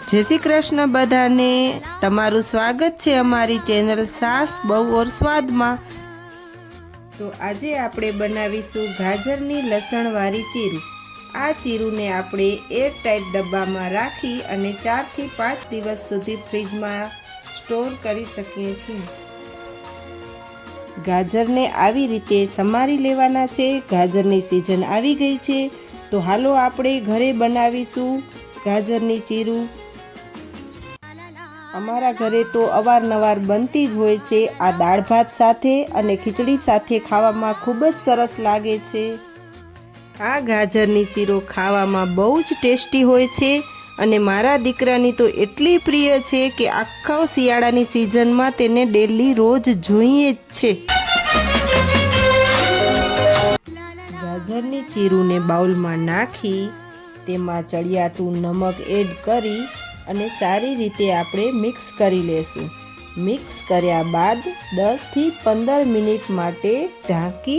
जय श्री कृष्ण बधाने तमारू स्वागत है अमारी चैनल सास बहु और स्वाद में। तो आज आपणे बनावीशुं गाजरनी लसणवारी चीरू। आ चीरू ने आपणे एरटाइट डब्बा में राखी अने 4 થી 5 दिवस सुधी फ्रीज में स्टोर करी सकीए छीए। गाजर ने आवी रीते समारी लेवाना छे। गाजरनी सीजन आवी गई छे तो हालो आपणे घरे बनावीशुं गाजरनी चीरू। अमारा घरे तो अवारनवार बनती ज होय छे। आ दाळ भात साथे अने खीचड़ी साथे खावामां खूब ज सरस लागे छे। आ गाजरनी चीरो खावामां बहु ज टेस्टी होय छे अने मारा दीकरानी तो एटली प्रिय छे के आखा शियाळानी सीजनमां तेने डेली रोज जोईए ज छे। गाजरनी चीरूने बाउलमां नाखी तेमां चड़ियाતું नमक एड करी અને સારી રીતે આપણે મિક્સ કરી લેશું। મિક્સ કર્યા બાદ 10 થી 15 મિનિટ માટે ઢાંકી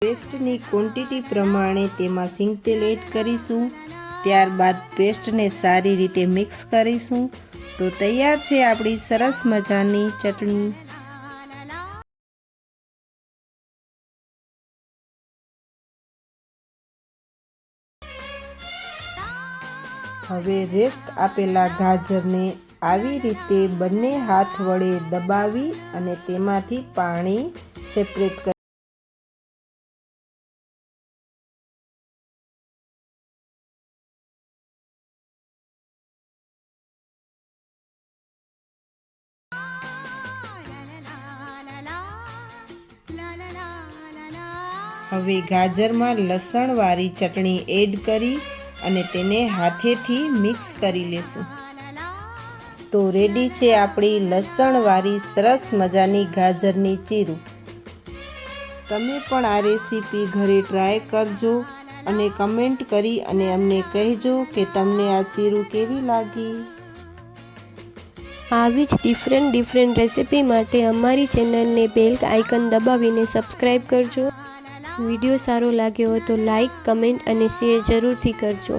पेस्टनी क्वॉन्टिटी प्रमाणे तेमां सिंगतेल एड करीशुं। त्यारबाद पेस्टने सारी रीते मिक्स करीशुं तो तैयार छे आपणी सरस मजानी चटणी। हवे रेस्ट आपेला गाजरने आवी रीते बंने हाथ वडे दबावी अने तेमांथी पाणी सेपरेट कर। हवे गाजर में लसणवारी चटणी एड करी अने तेने हाथेथी मिक्स करी लेशुं तो रेडी छे आपणी लसणवारी सरस मजानी गाजरनी चीरू। तमे पण आ रेसिपी घरे ट्राय करजो अने कमेंट करी अने अमने कहेजो के तमने आ चीरू केवी लागी। આવી જ ડિફરન્ટ રેસિપી માટે અમારી ચેનલને બેલ આઇકન દબાવીને સબસ્ક્રાઈબ કરજો। વિડીયો સારો લાગ્યો હોય તો લાઈક, કમેન્ટ અને શેર જરૂરથી કરજો।